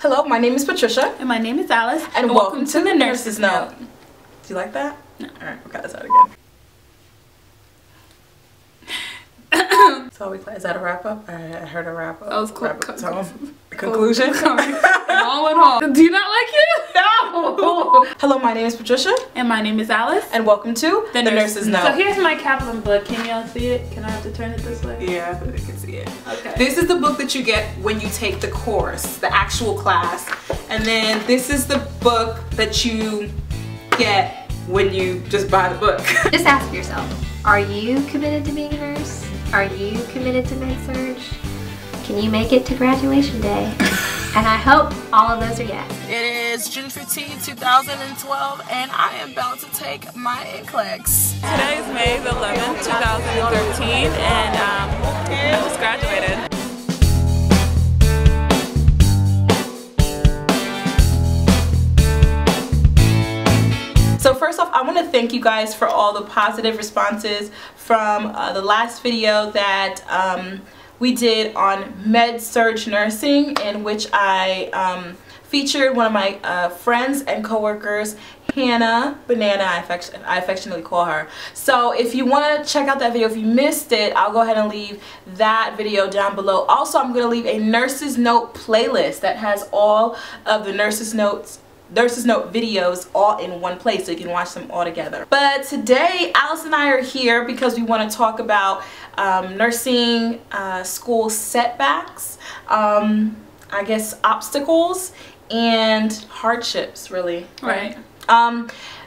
Hello, my name is Patricia. And my name is Alice. And welcome to the Nurse's Note. Do you like that? No. Alright, we'll cut this out again. So is that a wrap up? I heard a wrap up. That was cool. Conclusion? All went home. Do you not like it? No! Hello, my name is Patricia. And my name is Alice. And welcome to the Nurse's Note. So here's my Kaplan book. Can y'all see it? Can I have to turn it this way? Yeah, I think I can see it. Okay. This is the book that you get when you take the course, the actual class. And then this is the book that you get when you just buy the book. Just ask yourself, are you committed to being a nurse? Are you committed to med-surg? Can you make it to graduation day? And I hope all of those are yes. It is June 15, 2012, and I am about to take my NCLEX. Today is May the 11th, 2013, and I just graduated. So first off, I want to thank you guys for all the positive responses from the last video that we did on med-surg nursing, in which I featured one of my friends and coworkers, Hannah Banana, I affectionately call her. So if you want to check out that video, if you missed it, I'll go ahead and leave that video down below. Also, I'm going to leave a Nurse's Note playlist that has all of the Nurse's Note videos all in one place, so you can watch them all together. But today Alice and I are here because we want to talk about nursing school setbacks, I guess obstacles and hardships, really. Right.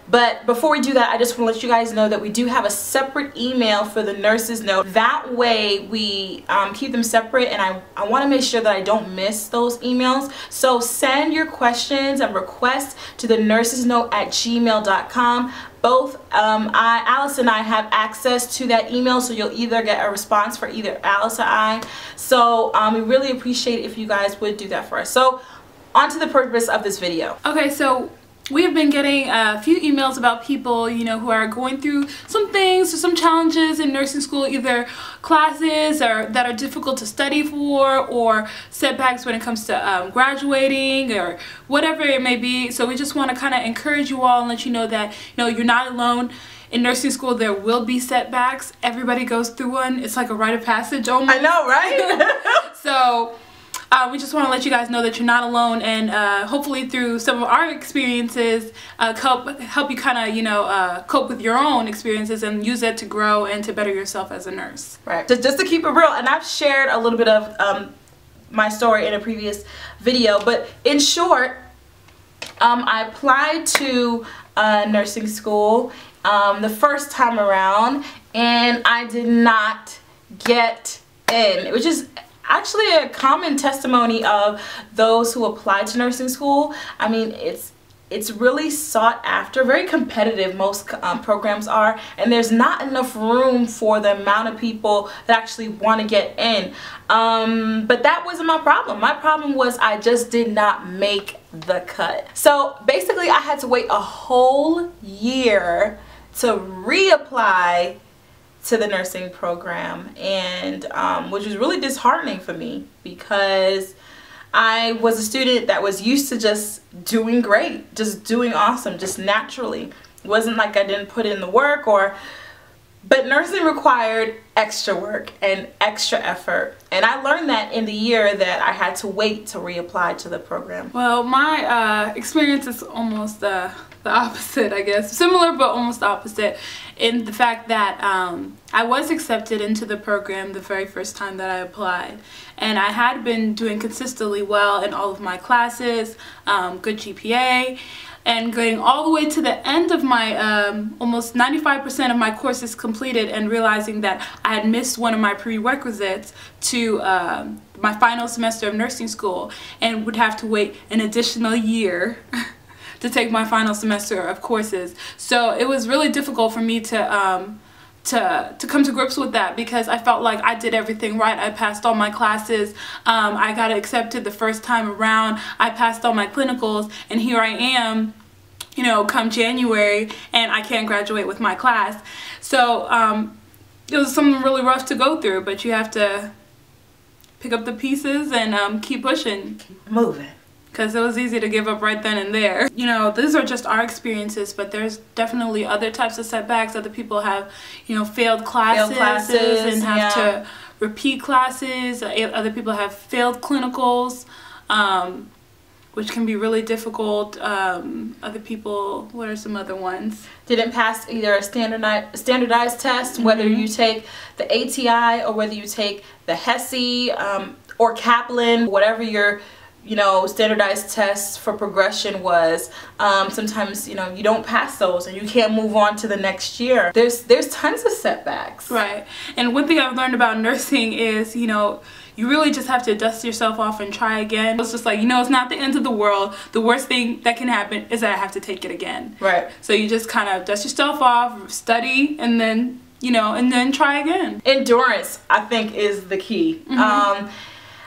But before we do that, I just want to let you guys know that we do have a separate email for the Nurse's Note. That way we keep them separate, and I want to make sure that I don't miss those emails. So send your questions and requests to the nursesnote@gmail.com. Both Alice and I have access to that email, so you'll either get a response for either Alice or I. So we really appreciate it if you guys would do that for us. So on to the purpose of this video. Okay, so we have been getting a few emails about people, you know, who are going through some things or some challenges in nursing school, either classes that are difficult to study for, or setbacks when it comes to graduating, or whatever it may be. So we just want to kind of encourage you all and let you know that, you know, you're not alone. In nursing school, there will be setbacks. Everybody goes through one. It's like a rite of passage almost. I know, right? So we just want to let you guys know that you're not alone, and hopefully through some of our experiences help you kind of, you know, cope with your own experiences and use it to grow and to better yourself as a nurse. Right. Just to keep it real, and I've shared a little bit of my story in a previous video, but in short, I applied to nursing school the first time around, and I did not get in, which is actually a common testimony of those who apply to nursing school. I mean, it's really sought after, very competitive, most programs are, and there's not enough room for the amount of people that actually want to get in. But that wasn't my problem. My problem was I just did not make the cut. So basically I had to wait a whole year to reapply to the nursing program, and which was really disheartening for me, because I was a student that was used to just doing great, just doing awesome, just naturally. It wasn't like I didn't put in the work, but nursing required extra work and extra effort, and I learned that in the year that I had to wait to reapply to the program. Well, my experience is almost the opposite, I guess. Similar, but almost opposite, in the fact that I was accepted into the program the very first time that I applied, and I had been doing consistently well in all of my classes, good GPA, and going all the way to the end of my almost 95% of my courses completed, and realizing that I had missed one of my prerequisites to my final semester of nursing school, and would have to wait an additional year to take my final semester of courses. So it was really difficult for me to come to grips with that, because I felt like I did everything right. I passed all my classes, I got accepted the first time around, I passed all my clinicals, and here I am, you know, come January, and I can't graduate with my class. So it was something really rough to go through, but you have to pick up the pieces and keep pushing. Moving. because it was easy to give up right then and there. You know, these are just our experiences, but there's definitely other types of setbacks. Other people have, you know, failed classes and have to repeat classes. Other people have failed clinicals, which can be really difficult. Other people, what are some other ones? Didn't pass either a standardized test, whether you take the ATI or whether you take the HESI or Kaplan, whatever your, you know, standardized test for progression was. Sometimes, you know, you don't pass those and you can't move on to the next year. There's tons of setbacks. Right. And one thing I've learned about nursing is, you know, you really just have to dust yourself off and try again. It's just like, you know, it's not the end of the world. The worst thing that can happen is that I have to take it again. Right. So you just kind of dust yourself off, study, and then, you know, and then try again. Endurance, I think, is the key.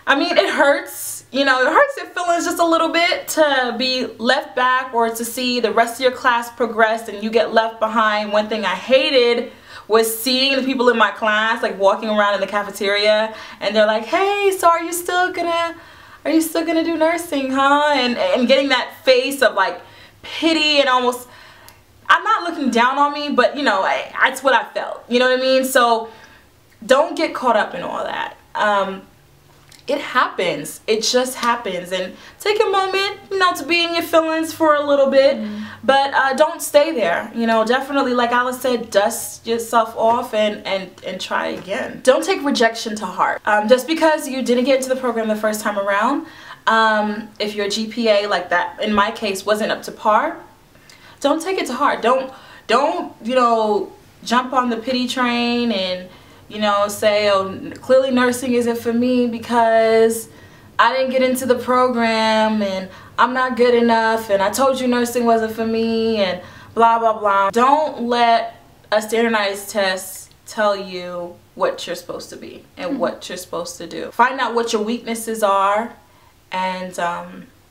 I mean, it hurts. You know, it hurts your feelings just a little bit to be left back or to see the rest of your class progress and you get left behind. One thing I hated was seeing the people in my class like walking around in the cafeteria and they're like, hey, so are you still gonna do nursing, huh? And getting that face of like pity and almost, I'm not looking down on me, but you know, that's what I felt. You know what I mean? So don't get caught up in all that. It happens. It just happens. And take a moment, you know, to be in your feelings for a little bit. But don't stay there. You know, definitely, like Alice said, dust yourself off and try again. Don't take rejection to heart. Just because you didn't get into the program the first time around, if your GPA, like that, in my case, wasn't up to par, don't take it to heart. Don't, you know, jump on the pity train and, you know, say, oh, clearly nursing isn't for me because I didn't get into the program and I'm not good enough and I told you nursing wasn't for me and blah, blah, blah. Don't let a standardized test tell you what you're supposed to be and what you're supposed to do. Find out what your weaknesses are and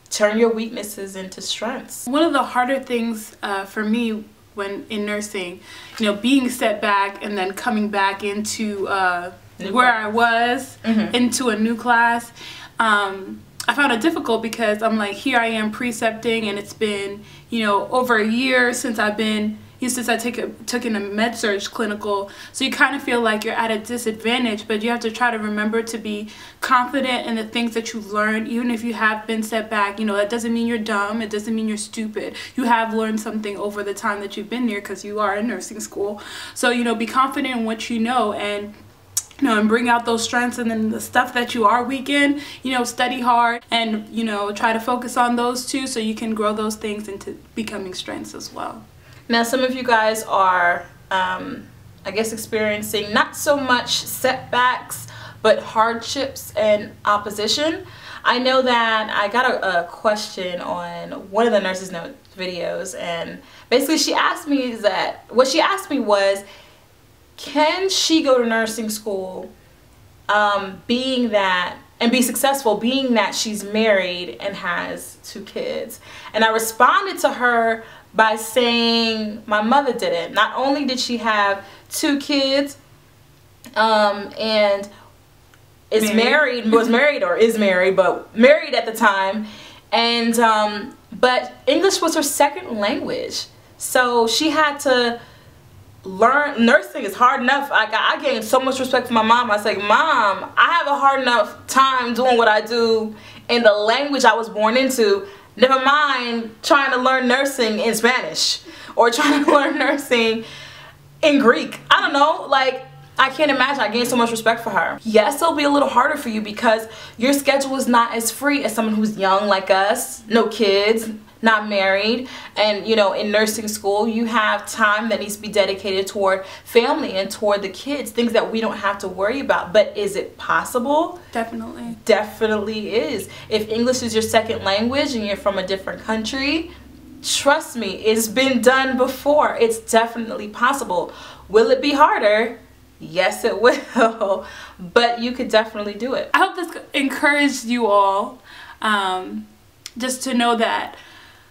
turn your weaknesses into strengths. One of the harder things for me when in nursing, you know, being set back and then coming back into where I was, into a new class, I found it difficult because I'm like, here I am precepting and it's been, you know, over a year since I've been, since I took in a med-surg clinical, so you kind of feel like you're at a disadvantage, but you have to try to remember to be confident in the things that you've learned, even if you have been set back. You know, that doesn't mean you're dumb, it doesn't mean you're stupid. You have learned something over the time that you've been there because you are in nursing school. So, you know, be confident in what you know and, you know, and bring out those strengths, and then the stuff that you are weak in, you know, study hard and, you know, try to focus on those too so you can grow those things into becoming strengths as well. Now, some of you guys are, I guess, experiencing not so much setbacks, but hardships and opposition. I know that I got a question on one of the Nurses Note videos, and basically she asked me what she asked me was, can she go to nursing school being that, and be successful being that she's married and has 2 kids? And I responded to her by saying my mother did it. Not only did she have 2 kids and was married but married at the time, and but English was her second language, so she had to learn. Nursing is hard enough. I gained so much respect for my mom. I was like, Mom, I have a hard enough time doing what I do in the language I was born into. Never mind trying to learn nursing in Spanish or trying to learn nursing in Greek. I don't know, like, I can't imagine. I gained so much respect for her. Yes, it'll be a little harder for you because your schedule is not as free as someone who's young like us, no kids, not married, and, you know, in nursing school you have time that needs to be dedicated toward family and toward the kids, things that we don't have to worry about. But is it possible? Definitely. Definitely is. If English is your second language and you're from a different country, trust me, it's been done before. It's definitely possible. Will it be harder? Yes, it will, but you could definitely do it. I hope this encouraged you all, just to know that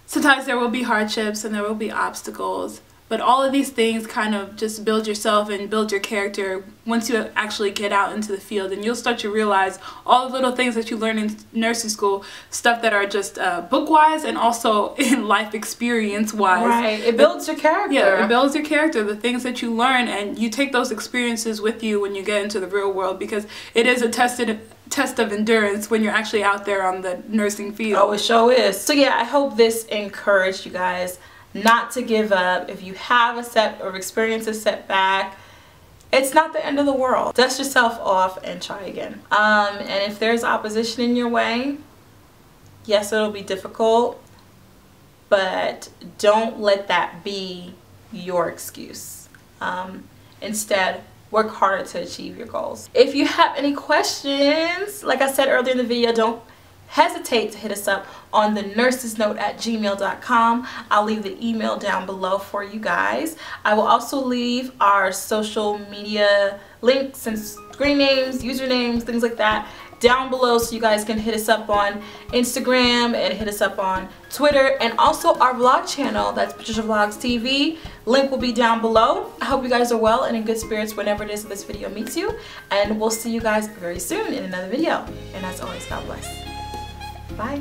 sometimes there will be hardships and there will be obstacles, But all of these things kind of just build yourself and build your character once you actually get out into the field, and you'll start to realize all the little things that you learn in nursing school, stuff that are just book-wise and also in life experience-wise. Right, it builds your character. Yeah, it builds your character, the things that you learn, and you take those experiences with you when you get into the real world, because it is a test of endurance when you're actually out there on the nursing field. Oh, it sure is. So yeah, I hope this encouraged you guys not to give up. If you have experience a setback, it's not the end of the world. Dust yourself off and try again. And if there's opposition in your way, yes, it'll be difficult, but don't let that be your excuse. Instead, work harder to achieve your goals. If you have any questions, like I said earlier in the video, don't hesitate to hit us up on the nursesnote@gmail.com. I'll leave the email down below for you guys. I will also leave our social media links and screen names, usernames, things like that down below, so you guys can hit us up on Instagram and hit us up on Twitter, and also our vlog channel, that's Patricia Vlogs TV. Link will be down below. I hope you guys are well and in good spirits whenever it is that this video meets you, and we'll see you guys very soon in another video. And as always, God bless. Bye.